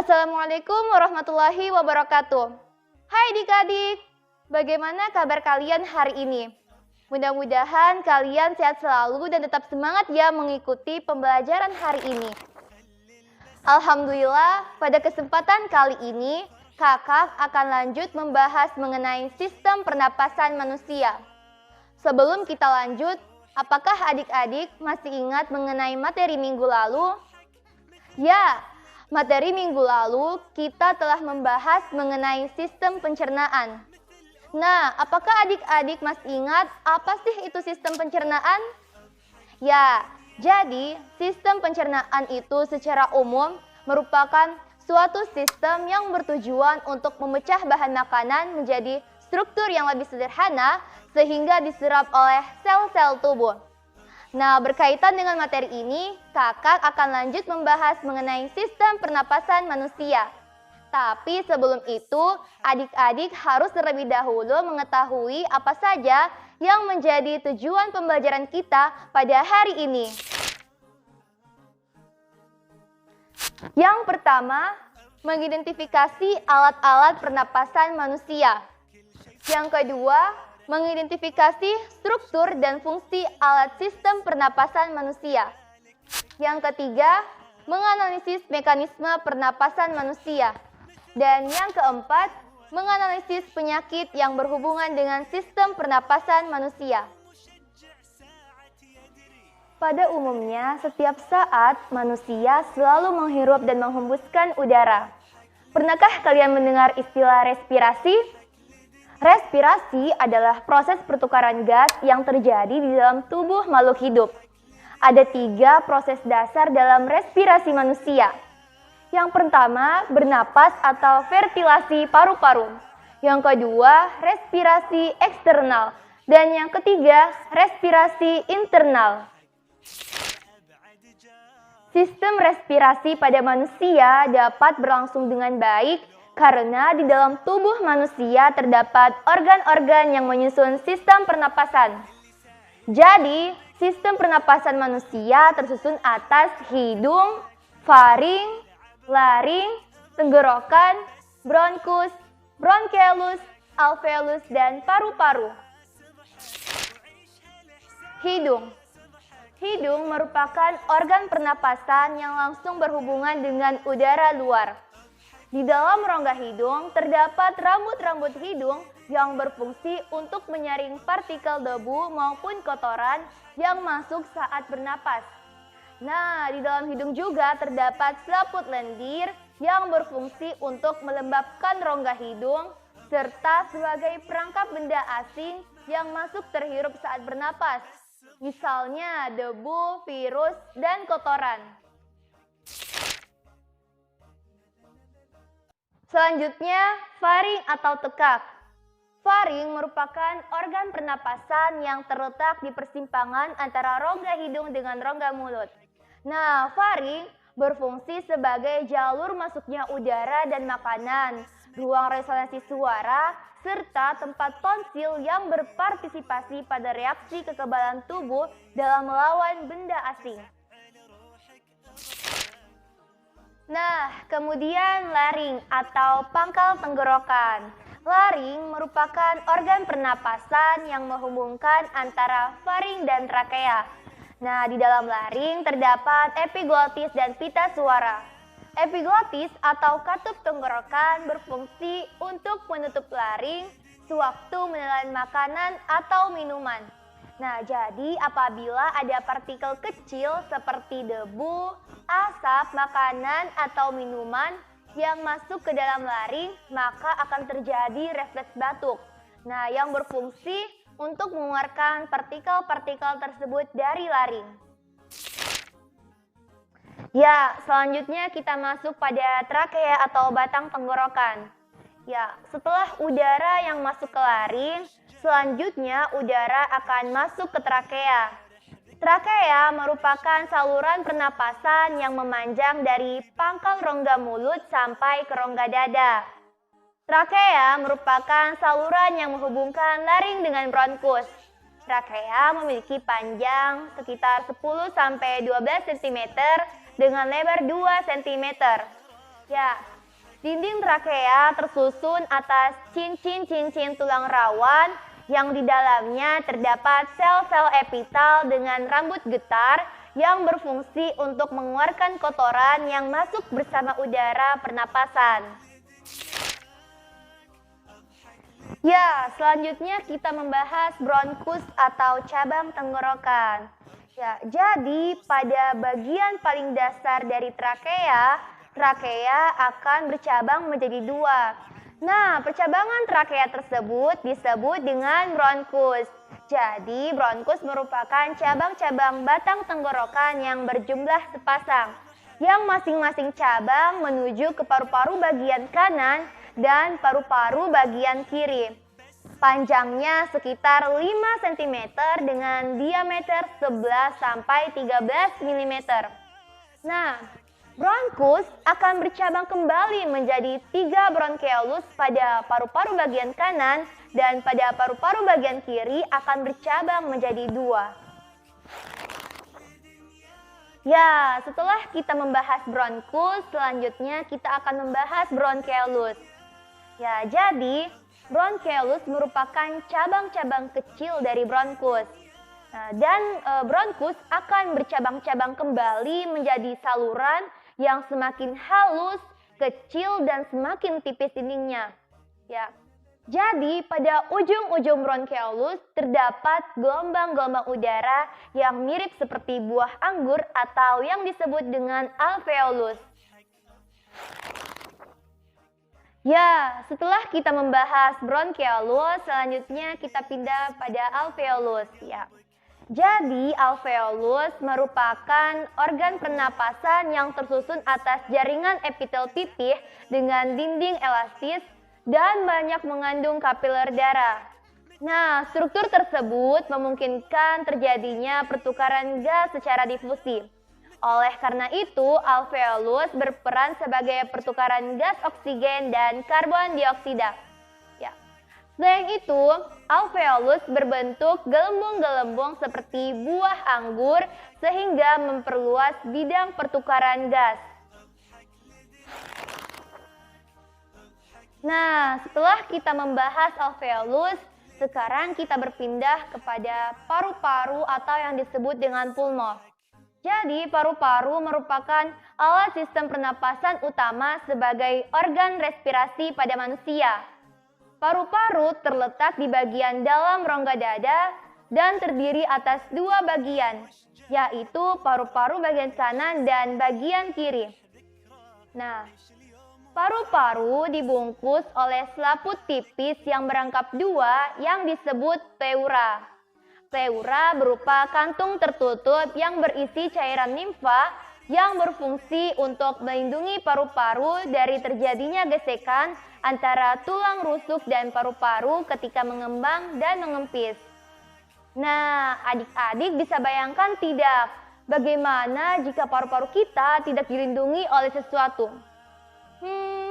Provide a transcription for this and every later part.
Assalamualaikum warahmatullahi wabarakatuh. Hai adik-adik, bagaimana kabar kalian hari ini? Mudah-mudahan kalian sehat selalu dan tetap semangat ya mengikuti pembelajaran hari ini. Alhamdulillah, pada kesempatan kali ini, Kakak akan lanjut membahas mengenai sistem pernapasan manusia. Sebelum kita lanjut, apakah adik-adik masih ingat mengenai materi minggu lalu? Ya, materi minggu lalu kita telah membahas mengenai sistem pencernaan. Nah, apakah adik-adik masih ingat apa sih itu sistem pencernaan? Ya, jadi sistem pencernaan itu secara umum merupakan suatu sistem yang bertujuan untuk memecah bahan makanan menjadi struktur yang lebih sederhana sehingga diserap oleh sel-sel tubuh. Nah, berkaitan dengan materi ini, Kakak akan lanjut membahas mengenai sistem pernapasan manusia. Tapi sebelum itu, adik-adik harus terlebih dahulu mengetahui apa saja yang menjadi tujuan pembelajaran kita pada hari ini. Yang pertama, mengidentifikasi alat-alat pernapasan manusia. Yang kedua, mengidentifikasi struktur dan fungsi alat sistem pernapasan manusia. Yang ketiga, menganalisis mekanisme pernapasan manusia. Dan yang keempat, menganalisis penyakit yang berhubungan dengan sistem pernapasan manusia. Pada umumnya, setiap saat manusia selalu menghirup dan menghembuskan udara. Pernahkah kalian mendengar istilah respirasi? Respirasi adalah proses pertukaran gas yang terjadi di dalam tubuh makhluk hidup. Ada 3 proses dasar dalam respirasi manusia. Yang pertama, bernapas atau ventilasi paru-paru. Yang kedua, respirasi eksternal. Dan yang ketiga, respirasi internal. Sistem respirasi pada manusia dapat berlangsung dengan baik karena di dalam tubuh manusia terdapat organ-organ yang menyusun sistem pernapasan. Jadi, sistem pernapasan manusia tersusun atas hidung, faring, laring, tenggorokan, bronkus, bronkelus, alveolus, dan paru-paru. Hidung. Hidung merupakan organ pernapasan yang langsung berhubungan dengan udara luar. Di dalam rongga hidung terdapat rambut-rambut hidung yang berfungsi untuk menyaring partikel debu maupun kotoran yang masuk saat bernapas. Nah, di dalam hidung juga terdapat selaput lendir yang berfungsi untuk melembabkan rongga hidung serta sebagai perangkap benda asing yang masuk terhirup saat bernapas. Misalnya debu, virus, dan kotoran. Selanjutnya, faring atau tekak. Faring merupakan organ pernapasan yang terletak di persimpangan antara rongga hidung dengan rongga mulut. Nah, faring berfungsi sebagai jalur masuknya udara dan makanan, ruang resonansi suara, serta tempat tonsil yang berpartisipasi pada reaksi kekebalan tubuh dalam melawan benda asing. Nah, kemudian laring atau pangkal tenggorokan. Laring merupakan organ pernapasan yang menghubungkan antara faring dan trakea. Nah, di dalam laring terdapat epiglottis dan pita suara. Epiglottis atau katup tenggorokan berfungsi untuk menutup laring sewaktu menelan makanan atau minuman. Nah, jadi apabila ada partikel kecil seperti debu, asap, makanan, atau minuman yang masuk ke dalam laring, maka akan terjadi refleks batuk. Nah, yang berfungsi untuk mengeluarkan partikel-partikel tersebut dari laring. Ya, selanjutnya kita masuk pada trakea atau batang tenggorokan. Ya, setelah udara yang masuk ke laring, selanjutnya udara akan masuk ke trakea. Trakea merupakan saluran pernapasan yang memanjang dari pangkal rongga mulut sampai ke rongga dada. Trakea merupakan saluran yang menghubungkan laring dengan bronkus. Trakea memiliki panjang sekitar 10-12 cm dengan lebar 2 cm. Ya, dinding trakea tersusun atas cincin-cincin tulang rawan yang di dalamnya terdapat sel-sel epitel dengan rambut getar yang berfungsi untuk mengeluarkan kotoran yang masuk bersama udara pernapasan. Ya, selanjutnya kita membahas bronkus atau cabang tenggorokan. Ya, jadi pada bagian paling dasar dari trakea akan bercabang menjadi dua. Nah, percabangan trakea tersebut disebut dengan bronkus. Jadi, bronkus merupakan cabang-cabang batang tenggorokan yang berjumlah sepasang, yang masing-masing cabang menuju ke paru-paru bagian kanan dan paru-paru bagian kiri. Panjangnya sekitar 5 cm dengan diameter 11-13 mm. Nah, bronkus akan bercabang kembali menjadi 3 bronkeolus pada paru-paru bagian kanan dan pada paru-paru bagian kiri akan bercabang menjadi 2. Ya, setelah kita membahas bronkus, selanjutnya kita akan membahas bronkeolus. Ya, jadi bronkeolus merupakan cabang-cabang kecil dari bronkus. Nah, dan bronkus akan bercabang-cabang kembali menjadi saluran yang semakin halus, kecil, dan semakin tipis dindingnya. Ya, jadi pada ujung-ujung bronkeolus terdapat gelombang-gelombang udara yang mirip seperti buah anggur atau yang disebut dengan alveolus. Ya, setelah kita membahas bronkeolus, selanjutnya kita pindah pada alveolus. Ya. Jadi, alveolus merupakan organ pernapasan yang tersusun atas jaringan epitel pipih dengan dinding elastis dan banyak mengandung kapiler darah. Nah, struktur tersebut memungkinkan terjadinya pertukaran gas secara difusi. Oleh karena itu, alveolus berperan sebagai pertukaran gas oksigen dan karbon dioksida. Ya. Selain itu, alveolus berbentuk gelembung-gelembung seperti buah anggur sehingga memperluas bidang pertukaran gas. Nah, setelah kita membahas alveolus, sekarang kita berpindah kepada paru-paru atau yang disebut dengan pulmo. Jadi, paru-paru merupakan alat sistem pernapasan utama sebagai organ respirasi pada manusia. Paru-paru terletak di bagian dalam rongga dada dan terdiri atas 2 bagian, yaitu paru-paru bagian kanan dan bagian kiri. Nah, paru-paru dibungkus oleh selaput tipis yang berangkap 2 yang disebut pleura. Pleura berupa kantung tertutup yang berisi cairan limfa yang berfungsi untuk melindungi paru-paru dari terjadinya gesekan antara tulang rusuk dan paru-paru ketika mengembang dan mengempis. Nah, adik-adik bisa bayangkan tidak, bagaimana jika paru-paru kita tidak dilindungi oleh sesuatu?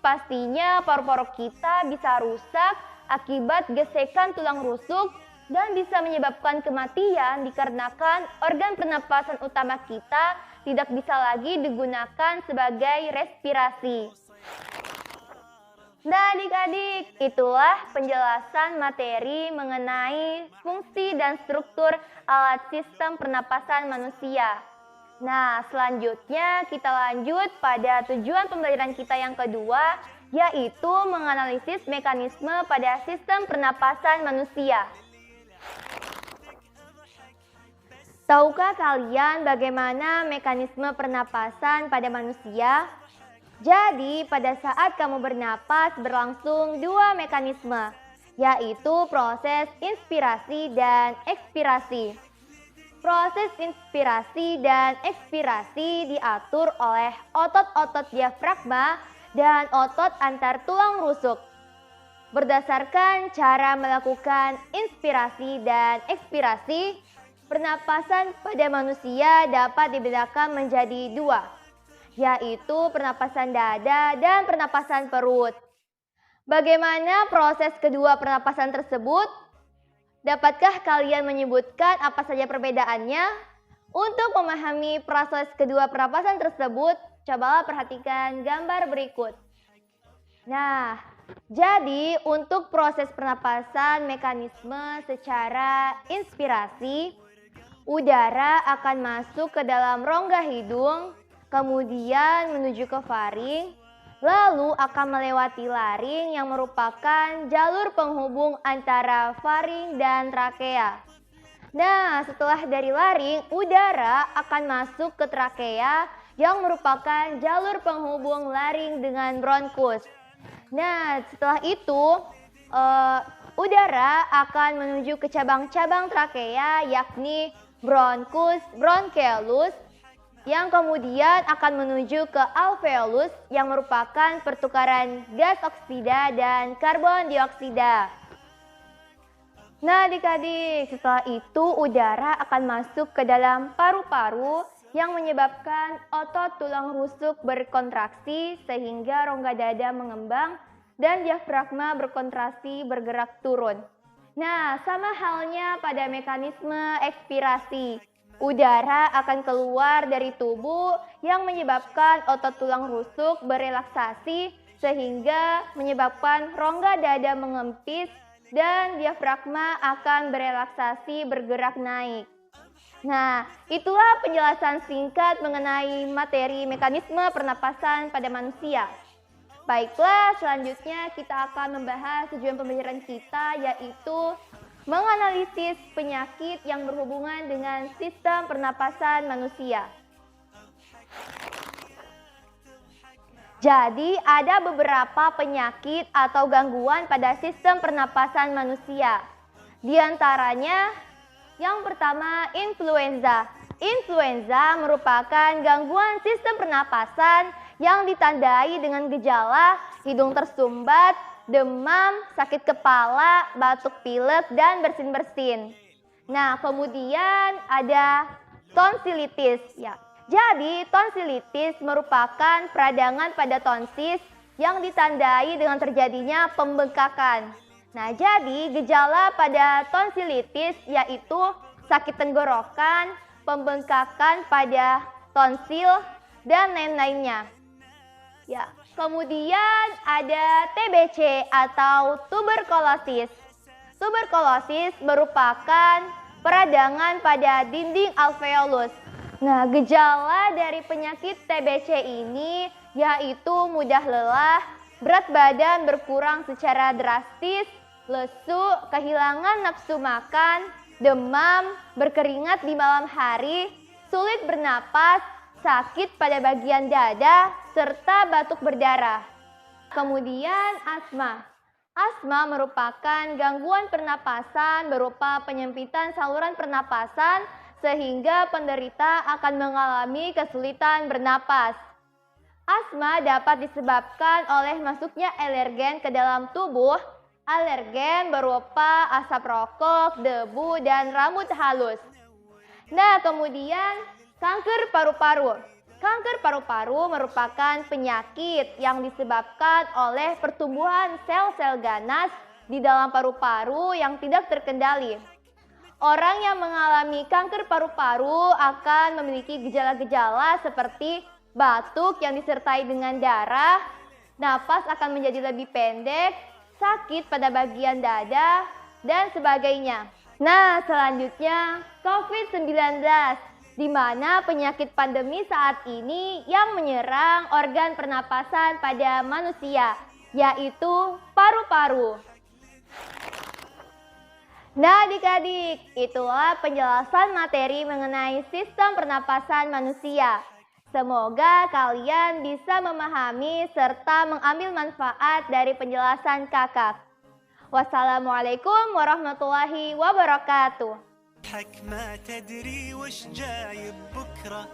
Pastinya paru-paru kita bisa rusak akibat gesekan tulang rusuk dan bisa menyebabkan kematian dikarenakan organ pernapasan utama kita tidak bisa lagi digunakan sebagai respirasi. Nah, adik-adik, itulah penjelasan materi mengenai fungsi dan struktur alat sistem pernapasan manusia. Nah, selanjutnya kita lanjut pada tujuan pembelajaran kita yang kedua, yaitu menganalisis mekanisme pada sistem pernapasan manusia. Tahukah kalian bagaimana mekanisme pernapasan pada manusia? Jadi, pada saat kamu bernapas berlangsung 2 mekanisme, yaitu proses inspirasi dan ekspirasi. Proses inspirasi dan ekspirasi diatur oleh otot-otot diafragma dan otot antar tulang rusuk. Berdasarkan cara melakukan inspirasi dan ekspirasi, pernapasan pada manusia dapat dibedakan menjadi 2, yaitu pernapasan dada dan pernapasan perut. Bagaimana proses kedua pernapasan tersebut? Dapatkah kalian menyebutkan apa saja perbedaannya? Untuk memahami proses kedua pernapasan tersebut, Cobalah perhatikan gambar berikut. Nah, jadi untuk proses pernapasan mekanisme secara inspirasi, udara akan masuk ke dalam rongga hidung, kemudian menuju ke faring, lalu akan melewati laring yang merupakan jalur penghubung antara faring dan trakea. Nah, setelah dari laring, udara akan masuk ke trakea yang merupakan jalur penghubung laring dengan bronkus. Nah, setelah itu udara akan menuju ke cabang-cabang trakea yakni bronkus, bronchiolus, yang kemudian akan menuju ke alveolus yang merupakan pertukaran gas oksida dan karbon dioksida. Nah adik-adik, setelah itu udara akan masuk ke dalam paru-paru yang menyebabkan otot tulang rusuk berkontraksi sehingga rongga dada mengembang dan diafragma berkontraksi bergerak turun. Nah, sama halnya pada mekanisme ekspirasi. Udara akan keluar dari tubuh yang menyebabkan otot tulang rusuk berelaksasi sehingga menyebabkan rongga dada mengempis dan diafragma akan berelaksasi bergerak naik. Nah, itulah penjelasan singkat mengenai materi mekanisme pernapasan pada manusia. Baiklah, selanjutnya kita akan membahas tujuan pembelajaran kita yaitu menganalisis penyakit yang berhubungan dengan sistem pernapasan manusia. Jadi, ada beberapa penyakit atau gangguan pada sistem pernapasan manusia. Di antaranya, yang pertama, influenza. Influenza merupakan gangguan sistem pernapasan yang ditandai dengan gejala hidung tersumbat, demam, sakit kepala, batuk pilek, dan bersin-bersin. Nah, kemudian ada tonsilitis. Ya. Jadi, tonsilitis merupakan peradangan pada tonsis yang ditandai dengan terjadinya pembengkakan. Nah, jadi gejala pada tonsilitis yaitu sakit tenggorokan, pembengkakan pada tonsil, dan lain-lainnya. Ya, kemudian ada TBC atau tuberkulosis. Tuberkulosis merupakan peradangan pada dinding alveolus. Nah, gejala dari penyakit TBC ini yaitu mudah lelah, berat badan berkurang secara drastis, lesu, kehilangan nafsu makan, demam, berkeringat di malam hari, sulit bernapas, sakit pada bagian dada, serta batuk berdarah. Kemudian asma. Asma merupakan gangguan pernapasan berupa penyempitan saluran pernapasan sehingga penderita akan mengalami kesulitan bernapas. Asma dapat disebabkan oleh masuknya alergen ke dalam tubuh. Alergen berupa asap rokok, debu, dan rambut halus. Nah, kemudian kanker paru-paru. Kanker paru-paru merupakan penyakit yang disebabkan oleh pertumbuhan sel-sel ganas di dalam paru-paru yang tidak terkendali. Orang yang mengalami kanker paru-paru akan memiliki gejala-gejala seperti batuk yang disertai dengan darah, napas akan menjadi lebih pendek, sakit pada bagian dada, dan sebagainya. Nah, selanjutnya COVID-19, di mana penyakit pandemi saat ini yang menyerang organ pernapasan pada manusia, yaitu paru-paru. Nah adik-adik, itulah penjelasan materi mengenai sistem pernapasan manusia. Semoga kalian bisa memahami serta mengambil manfaat dari penjelasan kakak. Wassalamualaikum warahmatullahi wabarakatuh.